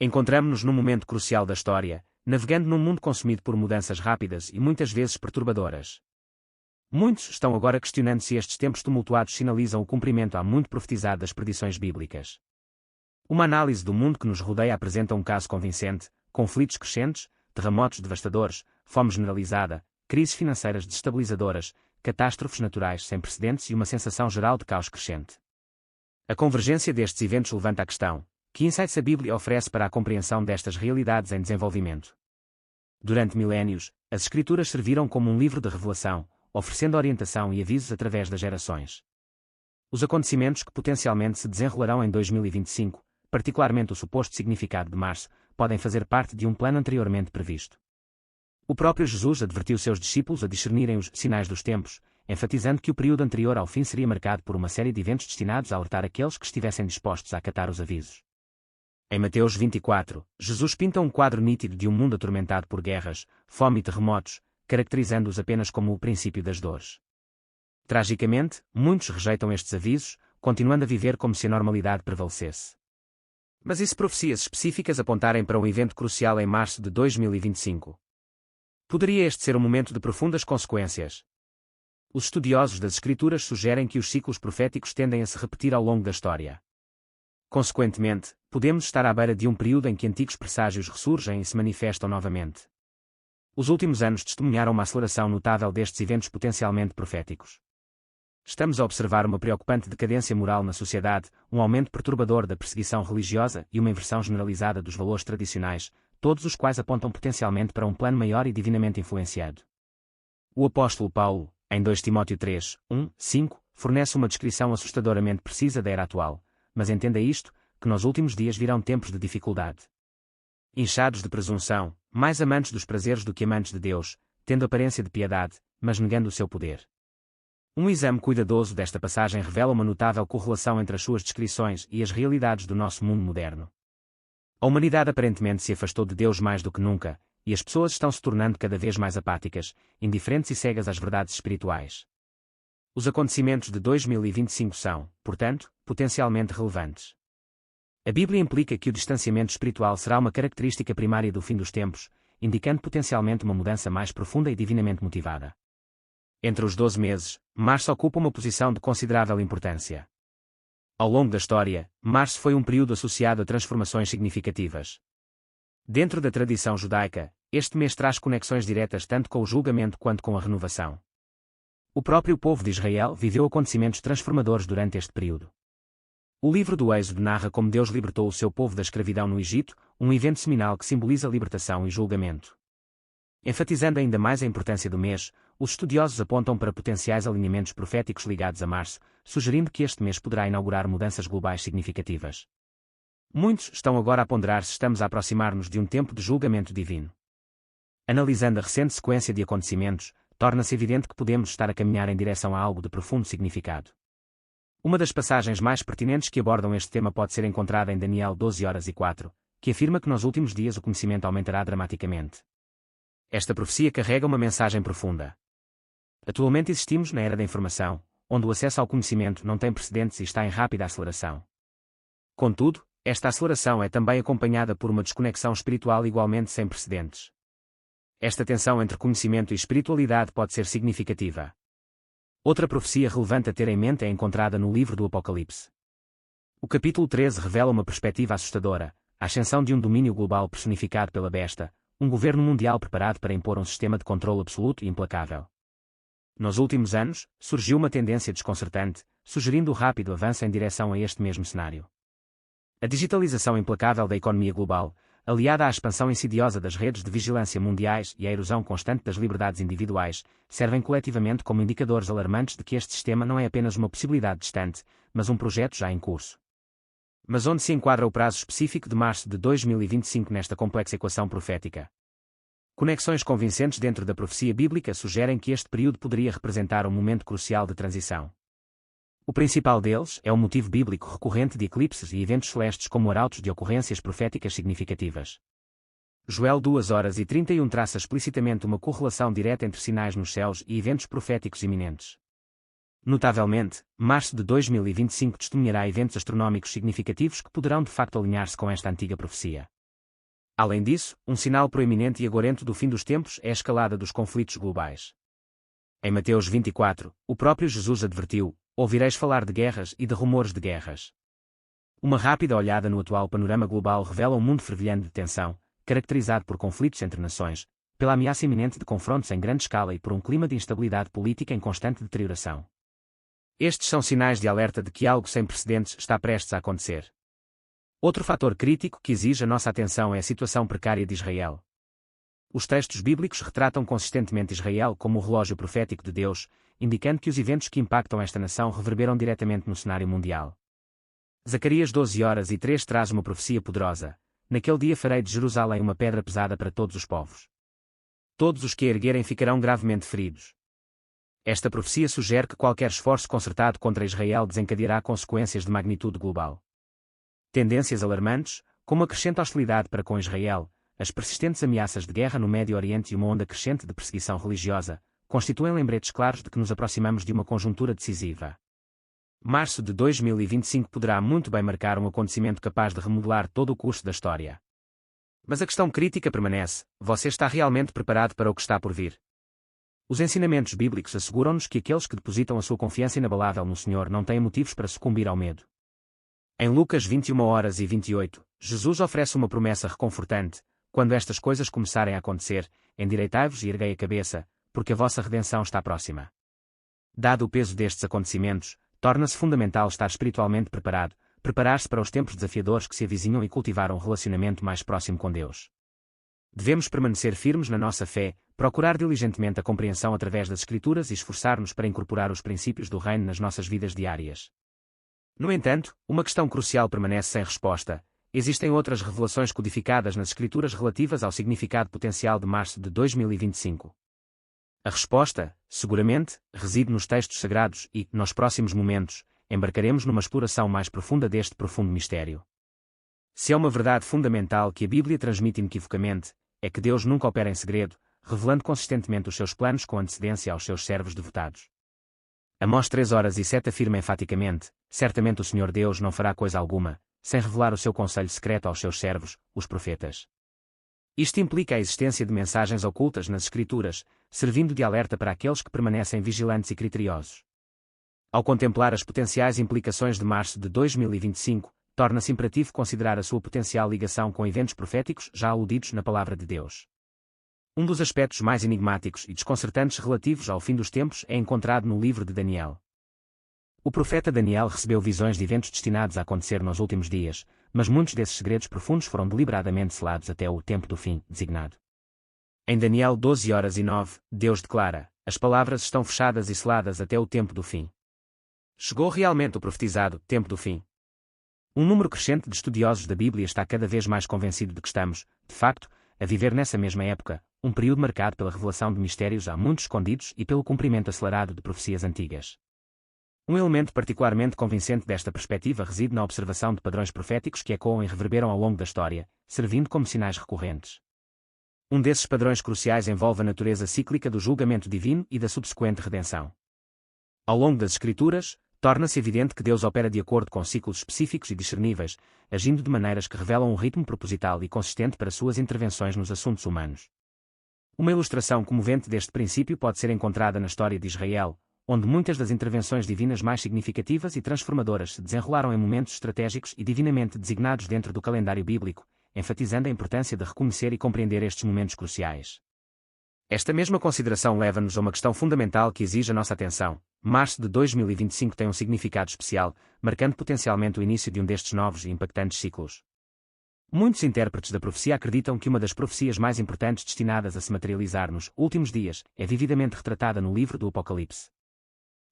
Encontramo-nos num momento crucial da história, navegando num mundo consumido por mudanças rápidas e muitas vezes perturbadoras. Muitos estão agora questionando se estes tempos tumultuados sinalizam o cumprimento há muito profetizado das predições bíblicas. Uma análise do mundo que nos rodeia apresenta um caso convincente: conflitos crescentes, terremotos devastadores, fome generalizada, crises financeiras desestabilizadoras, catástrofes naturais sem precedentes e uma sensação geral de caos crescente. A convergência destes eventos levanta a questão: que insights a Bíblia oferece para a compreensão destas realidades em desenvolvimento? Durante milénios, as Escrituras serviram como um livro de revelação, oferecendo orientação e avisos através das gerações. Os acontecimentos que potencialmente se desenrolarão em 2025, particularmente o suposto significado de março, podem fazer parte de um plano anteriormente previsto. O próprio Jesus advertiu seus discípulos a discernirem os sinais dos tempos, enfatizando que o período anterior ao fim seria marcado por uma série de eventos destinados a alertar aqueles que estivessem dispostos a acatar os avisos. Em Mateus 24, Jesus pinta um quadro nítido de um mundo atormentado por guerras, fome e terremotos, caracterizando-os apenas como o princípio das dores. Tragicamente, muitos rejeitam estes avisos, continuando a viver como se a normalidade prevalecesse. Mas e se profecias específicas apontarem para um evento crucial em março de 2025? Poderia este ser um momento de profundas consequências? Os estudiosos das Escrituras sugerem que os ciclos proféticos tendem a se repetir ao longo da história. Consequentemente, podemos estar à beira de um período em que antigos presságios ressurgem e se manifestam novamente. Os últimos anos testemunharam uma aceleração notável destes eventos potencialmente proféticos. Estamos a observar uma preocupante decadência moral na sociedade, um aumento perturbador da perseguição religiosa e uma inversão generalizada dos valores tradicionais, todos os quais apontam potencialmente para um plano maior e divinamente influenciado. O apóstolo Paulo, em 2 Timóteo 3, 1, 5, fornece uma descrição assustadoramente precisa da era atual, mas entenda isto, que nos últimos dias virão tempos de dificuldade. Inchados de presunção, mais amantes dos prazeres do que amantes de Deus, tendo aparência de piedade, mas negando o seu poder. Um exame cuidadoso desta passagem revela uma notável correlação entre as suas descrições e as realidades do nosso mundo moderno. A humanidade aparentemente se afastou de Deus mais do que nunca, e as pessoas estão se tornando cada vez mais apáticas, indiferentes e cegas às verdades espirituais. Os acontecimentos de 2025 são, portanto, potencialmente relevantes. A Bíblia implica que o distanciamento espiritual será uma característica primária do fim dos tempos, indicando potencialmente uma mudança mais profunda e divinamente motivada. Entre os 12 meses, março ocupa uma posição de considerável importância. Ao longo da história, março foi um período associado a transformações significativas. Dentro da tradição judaica, este mês traz conexões diretas tanto com o julgamento quanto com a renovação. O próprio povo de Israel viveu acontecimentos transformadores durante este período. O livro do Êxodo narra como Deus libertou o seu povo da escravidão no Egito, um evento seminal que simboliza libertação e julgamento. Enfatizando ainda mais a importância do mês, os estudiosos apontam para potenciais alinhamentos proféticos ligados a março, sugerindo que este mês poderá inaugurar mudanças globais significativas. Muitos estão agora a ponderar se estamos a aproximar-nos de um tempo de julgamento divino. Analisando a recente sequência de acontecimentos, torna-se evidente que podemos estar a caminhar em direção a algo de profundo significado. Uma das passagens mais pertinentes que abordam este tema pode ser encontrada em Daniel 12:4, que afirma que nos últimos dias o conhecimento aumentará dramaticamente. Esta profecia carrega uma mensagem profunda. Atualmente existimos na era da informação, onde o acesso ao conhecimento não tem precedentes e está em rápida aceleração. Contudo, esta aceleração é também acompanhada por uma desconexão espiritual igualmente sem precedentes. Esta tensão entre conhecimento e espiritualidade pode ser significativa. Outra profecia relevante a ter em mente é encontrada no livro do Apocalipse. O capítulo 13 revela uma perspectiva assustadora, a ascensão de um domínio global personificado pela besta, um governo mundial preparado para impor um sistema de controle absoluto e implacável. Nos últimos anos, surgiu uma tendência desconcertante, sugerindo o rápido avanço em direção a este mesmo cenário. A digitalização implacável da economia global, aliada à expansão insidiosa das redes de vigilância mundiais e à erosão constante das liberdades individuais, servem coletivamente como indicadores alarmantes de que este sistema não é apenas uma possibilidade distante, mas um projeto já em curso. Mas onde se enquadra o prazo específico de março de 2025 nesta complexa equação profética? Conexões convincentes dentro da profecia bíblica sugerem que este período poderia representar um momento crucial de transição. O principal deles é o motivo bíblico recorrente de eclipses e eventos celestes como arautos de ocorrências proféticas significativas. Joel 2:31 traça explicitamente uma correlação direta entre sinais nos céus e eventos proféticos iminentes. Notavelmente, março de 2025 testemunhará eventos astronómicos significativos que poderão de facto alinhar-se com esta antiga profecia. Além disso, um sinal proeminente e agorento do fim dos tempos é a escalada dos conflitos globais. Em Mateus 24, o próprio Jesus advertiu: ouvireis falar de guerras e de rumores de guerras. Uma rápida olhada no atual panorama global revela um mundo fervilhante de tensão, caracterizado por conflitos entre nações, pela ameaça iminente de confrontos em grande escala e por um clima de instabilidade política em constante deterioração. Estes são sinais de alerta de que algo sem precedentes está prestes a acontecer. Outro fator crítico que exige a nossa atenção é a situação precária de Israel. Os textos bíblicos retratam consistentemente Israel como o relógio profético de Deus, indicando que os eventos que impactam esta nação reverberam diretamente no cenário mundial. Zacarias 12:3 traz uma profecia poderosa: naquele dia farei de Jerusalém uma pedra pesada para todos os povos. Todos os que a erguerem ficarão gravemente feridos. Esta profecia sugere que qualquer esforço concertado contra Israel desencadeará consequências de magnitude global. Tendências alarmantes, como a crescente hostilidade para com Israel, as persistentes ameaças de guerra no Médio Oriente e uma onda crescente de perseguição religiosa, constituem lembretes claros de que nos aproximamos de uma conjuntura decisiva. Março de 2025 poderá muito bem marcar um acontecimento capaz de remodelar todo o curso da história. Mas a questão crítica permanece: você está realmente preparado para o que está por vir? Os ensinamentos bíblicos asseguram-nos que aqueles que depositam a sua confiança inabalável no Senhor não têm motivos para sucumbir ao medo. Em Lucas 21:28, Jesus oferece uma promessa reconfortante: quando estas coisas começarem a acontecer, endireitai-vos e erguei a cabeça, porque a vossa redenção está próxima. Dado o peso destes acontecimentos, torna-se fundamental estar espiritualmente preparado, preparar-se para os tempos desafiadores que se avizinham e cultivar um relacionamento mais próximo com Deus. Devemos permanecer firmes na nossa fé, procurar diligentemente a compreensão através das Escrituras e esforçar-nos para incorporar os princípios do Reino nas nossas vidas diárias. No entanto, uma questão crucial permanece sem resposta: existem outras revelações codificadas nas Escrituras relativas ao significado potencial de março de 2025. A resposta, seguramente, reside nos textos sagrados e, nos próximos momentos, embarcaremos numa exploração mais profunda deste profundo mistério. Se é uma verdade fundamental que a Bíblia transmite inequivocamente, é que Deus nunca opera em segredo, revelando consistentemente os seus planos com antecedência aos seus servos devotados. Amós 3:7 afirma enfaticamente: certamente o Senhor Deus não fará coisa alguma, sem revelar o seu conselho secreto aos seus servos, os profetas. Isto implica a existência de mensagens ocultas nas Escrituras, servindo de alerta para aqueles que permanecem vigilantes e criteriosos. Ao contemplar as potenciais implicações de março de 2025, torna-se imperativo considerar a sua potencial ligação com eventos proféticos já aludidos na Palavra de Deus. Um dos aspectos mais enigmáticos e desconcertantes relativos ao fim dos tempos é encontrado no livro de Daniel. O profeta Daniel recebeu visões de eventos destinados a acontecer nos últimos dias, mas muitos desses segredos profundos foram deliberadamente selados até o tempo do fim designado. Em Daniel 12:9, Deus declara: as palavras estão fechadas e seladas até o tempo do fim. Chegou realmente o profetizado tempo do fim. Um número crescente de estudiosos da Bíblia está cada vez mais convencido de que estamos, de facto, a viver nessa mesma época, um período marcado pela revelação de mistérios há muito escondidos e pelo cumprimento acelerado de profecias antigas. Um elemento particularmente convincente desta perspectiva reside na observação de padrões proféticos que ecoam e reverberam ao longo da história, servindo como sinais recorrentes. Um desses padrões cruciais envolve a natureza cíclica do julgamento divino e da subsequente redenção. Ao longo das Escrituras, torna-se evidente que Deus opera de acordo com ciclos específicos e discerníveis, agindo de maneiras que revelam um ritmo proposital e consistente para suas intervenções nos assuntos humanos. Uma ilustração comovente deste princípio pode ser encontrada na história de Israel, onde muitas das intervenções divinas mais significativas e transformadoras se desenrolaram em momentos estratégicos e divinamente designados dentro do calendário bíblico, enfatizando a importância de reconhecer e compreender estes momentos cruciais. Esta mesma consideração leva-nos a uma questão fundamental que exige a nossa atenção. Março de 2025 tem um significado especial, marcando potencialmente o início de um destes novos e impactantes ciclos. Muitos intérpretes da profecia acreditam que uma das profecias mais importantes destinadas a se materializar nos últimos dias é vividamente retratada no livro do Apocalipse.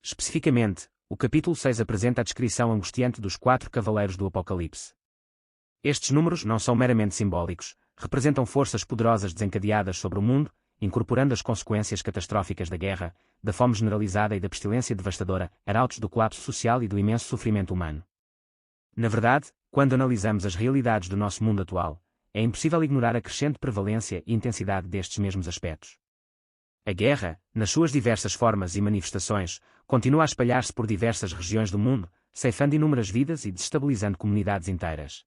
Especificamente, o capítulo 6 apresenta a descrição angustiante dos 4 cavaleiros do Apocalipse. Estes números não são meramente simbólicos, representam forças poderosas desencadeadas sobre o mundo, incorporando as consequências catastróficas da guerra, da fome generalizada e da pestilência devastadora, arautos do colapso social e do imenso sofrimento humano. Na verdade, quando analisamos as realidades do nosso mundo atual, é impossível ignorar a crescente prevalência e intensidade destes mesmos aspectos. A guerra, nas suas diversas formas e manifestações, continua a espalhar-se por diversas regiões do mundo, ceifando inúmeras vidas e desestabilizando comunidades inteiras.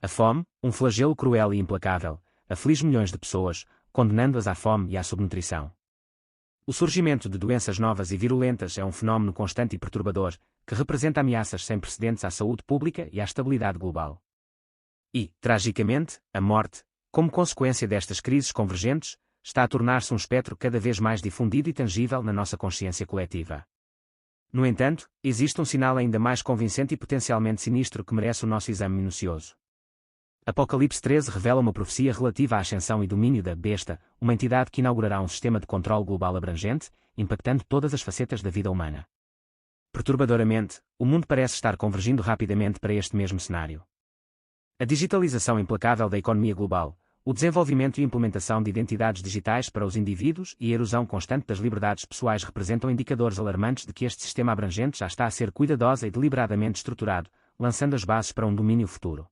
A fome, um flagelo cruel e implacável, aflige milhões de pessoas, condenando-as à fome e à subnutrição. O surgimento de doenças novas e virulentas é um fenómeno constante e perturbador, que representa ameaças sem precedentes à saúde pública e à estabilidade global. E, tragicamente, a morte, como consequência destas crises convergentes, está a tornar-se um espectro cada vez mais difundido e tangível na nossa consciência coletiva. No entanto, existe um sinal ainda mais convincente e potencialmente sinistro que merece o nosso exame minucioso. Apocalipse 13 revela uma profecia relativa à ascensão e domínio da Besta, uma entidade que inaugurará um sistema de controle global abrangente, impactando todas as facetas da vida humana. Perturbadoramente, o mundo parece estar convergindo rapidamente para este mesmo cenário. A digitalização implacável da economia global, o desenvolvimento e implementação de identidades digitais para os indivíduos e a erosão constante das liberdades pessoais representam indicadores alarmantes de que este sistema abrangente já está a ser cuidadosa e deliberadamente estruturado, lançando as bases para um domínio futuro.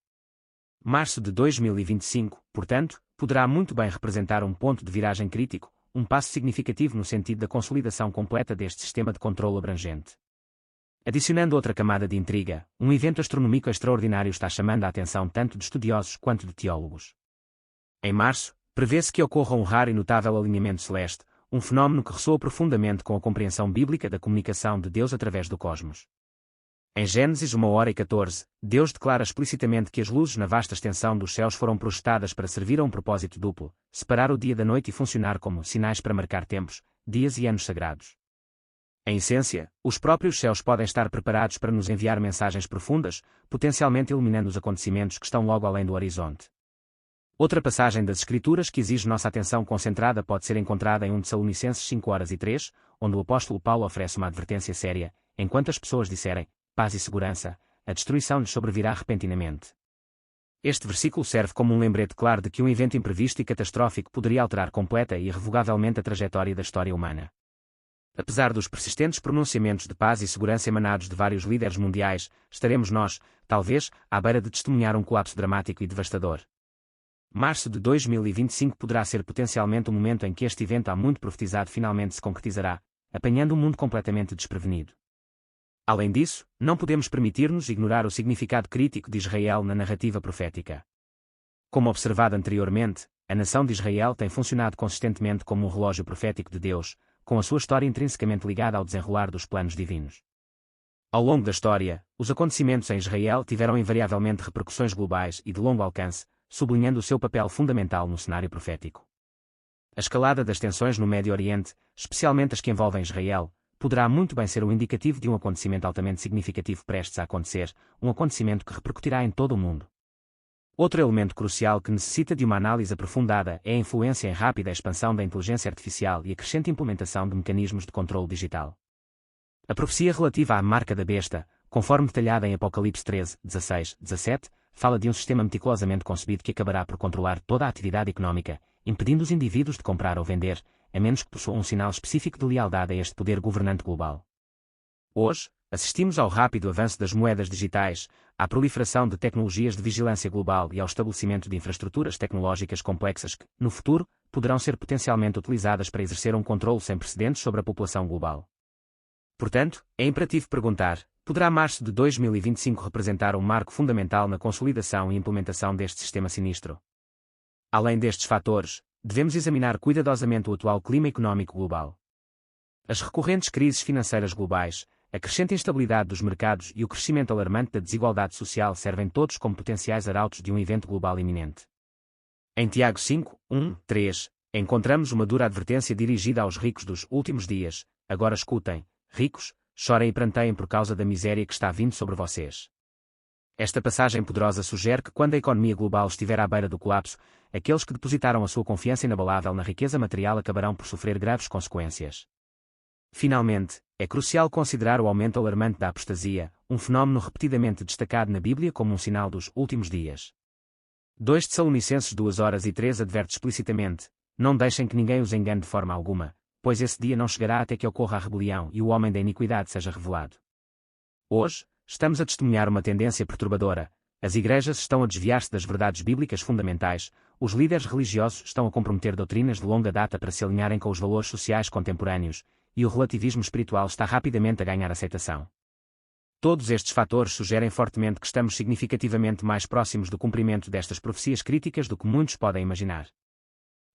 Março de 2025, portanto, poderá muito bem representar um ponto de viragem crítico, um passo significativo no sentido da consolidação completa deste sistema de controle abrangente. Adicionando outra camada de intriga, um evento astronômico extraordinário está chamando a atenção tanto de estudiosos quanto de teólogos. Em março, prevê-se que ocorra um raro e notável alinhamento celeste, um fenómeno que ressoa profundamente com a compreensão bíblica da comunicação de Deus através do cosmos. Em Gênesis 1:14, Deus declara explicitamente que as luzes na vasta extensão dos céus foram projetadas para servir a um propósito duplo, separar o dia da noite e funcionar como sinais para marcar tempos, dias e anos sagrados. Em essência, os próprios céus podem estar preparados para nos enviar mensagens profundas, potencialmente iluminando os acontecimentos que estão logo além do horizonte. Outra passagem das Escrituras que exige nossa atenção concentrada pode ser encontrada em 1 Tessalonicenses 5:3, onde o apóstolo Paulo oferece uma advertência séria: enquanto as pessoas disserem paz e segurança, a destruição lhes sobrevirá repentinamente. Este versículo serve como um lembrete claro de que um evento imprevisto e catastrófico poderia alterar completa e irrevogavelmente a trajetória da história humana. Apesar dos persistentes pronunciamentos de paz e segurança emanados de vários líderes mundiais, estaremos nós, talvez, à beira de testemunhar um colapso dramático e devastador. Março de 2025 poderá ser potencialmente o momento em que este evento há muito profetizado finalmente se concretizará, apanhando o mundo completamente desprevenido. Além disso, não podemos permitir-nos ignorar o significado crítico de Israel na narrativa profética. Como observado anteriormente, a nação de Israel tem funcionado consistentemente como um relógio profético de Deus, com a sua história intrinsecamente ligada ao desenrolar dos planos divinos. Ao longo da história, os acontecimentos em Israel tiveram invariavelmente repercussões globais e de longo alcance, sublinhando o seu papel fundamental no cenário profético. A escalada das tensões no Médio Oriente, especialmente as que envolvem Israel, poderá muito bem ser um indicativo de um acontecimento altamente significativo prestes a acontecer, um acontecimento que repercutirá em todo o mundo. Outro elemento crucial que necessita de uma análise aprofundada é a influência em rápida expansão da inteligência artificial e a crescente implementação de mecanismos de controle digital. A profecia relativa à marca da besta, conforme detalhada em Apocalipse 13:16-17, fala de um sistema meticulosamente concebido que acabará por controlar toda a atividade económica, impedindo os indivíduos de comprar ou vender, a menos que possuam um sinal específico de lealdade a este poder governante global. Hoje, assistimos ao rápido avanço das moedas digitais, à proliferação de tecnologias de vigilância global e ao estabelecimento de infraestruturas tecnológicas complexas que, no futuro, poderão ser potencialmente utilizadas para exercer um controle sem precedentes sobre a população global. Portanto, é imperativo perguntar: poderá março de 2025 representar um marco fundamental na consolidação e implementação deste sistema sinistro? Além destes fatores, devemos examinar cuidadosamente o atual clima económico global. As recorrentes crises financeiras globais, a crescente instabilidade dos mercados e o crescimento alarmante da desigualdade social servem todos como potenciais arautos de um evento global iminente. Em Tiago 5:1-3, encontramos uma dura advertência dirigida aos ricos dos últimos dias: agora escutem, ricos, chorem e pranteiem por causa da miséria que está vindo sobre vocês. Esta passagem poderosa sugere que quando a economia global estiver à beira do colapso, aqueles que depositaram a sua confiança inabalável na riqueza material acabarão por sofrer graves consequências. Finalmente, é crucial considerar o aumento alarmante da apostasia, um fenómeno repetidamente destacado na Bíblia como um sinal dos últimos dias. 2 Tessalonicenses 2:3 adverte explicitamente: não deixem que ninguém os engane de forma alguma, pois esse dia não chegará até que ocorra a rebelião e o homem da iniquidade seja revelado. Hoje, estamos a testemunhar uma tendência perturbadora. As igrejas estão a desviar-se das verdades bíblicas fundamentais, os líderes religiosos estão a comprometer doutrinas de longa data para se alinharem com os valores sociais contemporâneos, e o relativismo espiritual está rapidamente a ganhar aceitação. Todos estes fatores sugerem fortemente que estamos significativamente mais próximos do cumprimento destas profecias críticas do que muitos podem imaginar.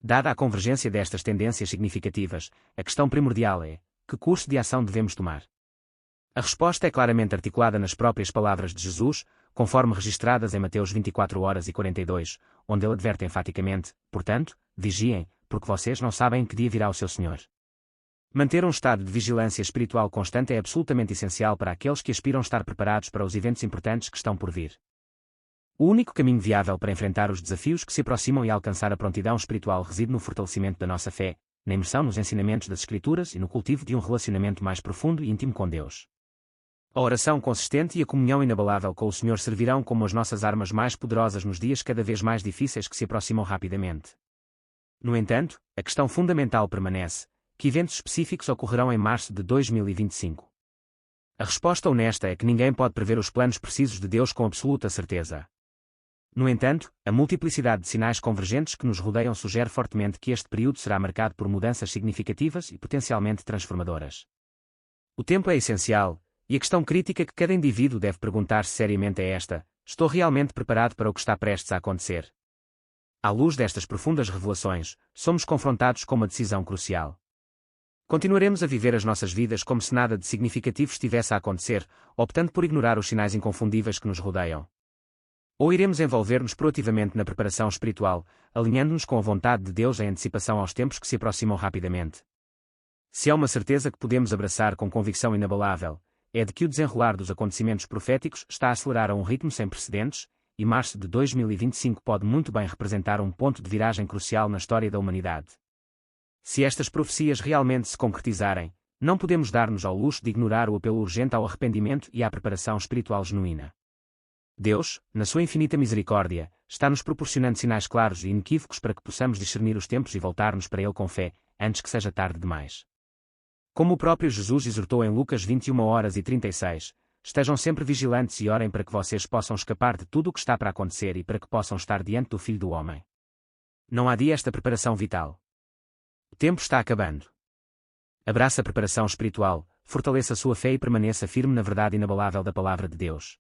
Dada a convergência destas tendências significativas, a questão primordial é: que curso de ação devemos tomar? A resposta é claramente articulada nas próprias palavras de Jesus, conforme registradas em Mateus 24h42, onde ele adverte enfaticamente: portanto, vigiem, porque vocês não sabem em que dia virá o seu Senhor. Manter um estado de vigilância espiritual constante é absolutamente essencial para aqueles que aspiram estar preparados para os eventos importantes que estão por vir. O único caminho viável para enfrentar os desafios que se aproximam e alcançar a prontidão espiritual reside no fortalecimento da nossa fé, na imersão nos ensinamentos das Escrituras e no cultivo de um relacionamento mais profundo e íntimo com Deus. A oração consistente e a comunhão inabalável com o Senhor servirão como as nossas armas mais poderosas nos dias cada vez mais difíceis que se aproximam rapidamente. No entanto, a questão fundamental permanece: que eventos específicos ocorrerão em março de 2025? A resposta honesta é que ninguém pode prever os planos precisos de Deus com absoluta certeza. No entanto, a multiplicidade de sinais convergentes que nos rodeiam sugere fortemente que este período será marcado por mudanças significativas e potencialmente transformadoras. O tempo é essencial, e a questão crítica que cada indivíduo deve perguntar-se seriamente é esta: estou realmente preparado para o que está prestes a acontecer? À luz destas profundas revelações, somos confrontados com uma decisão crucial. Continuaremos a viver as nossas vidas como se nada de significativo estivesse a acontecer, optando por ignorar os sinais inconfundíveis que nos rodeiam? Ou iremos envolver-nos proativamente na preparação espiritual, alinhando-nos com a vontade de Deus em antecipação aos tempos que se aproximam rapidamente? Se há uma certeza que podemos abraçar com convicção inabalável, é de que o desenrolar dos acontecimentos proféticos está a acelerar a um ritmo sem precedentes, e março de 2025 pode muito bem representar um ponto de viragem crucial na história da humanidade. Se estas profecias realmente se concretizarem, não podemos dar-nos ao luxo de ignorar o apelo urgente ao arrependimento e à preparação espiritual genuína. Deus, na sua infinita misericórdia, está nos proporcionando sinais claros e inequívocos para que possamos discernir os tempos e voltar-nos para Ele com fé, antes que seja tarde demais. Como o próprio Jesus exortou em Lucas 21h36, estejam sempre vigilantes e orem para que vocês possam escapar de tudo o que está para acontecer e para que possam estar diante do Filho do Homem. Não adia esta preparação vital. O tempo está acabando. Abraça a preparação espiritual, fortaleça a sua fé e permaneça firme na verdade inabalável da Palavra de Deus.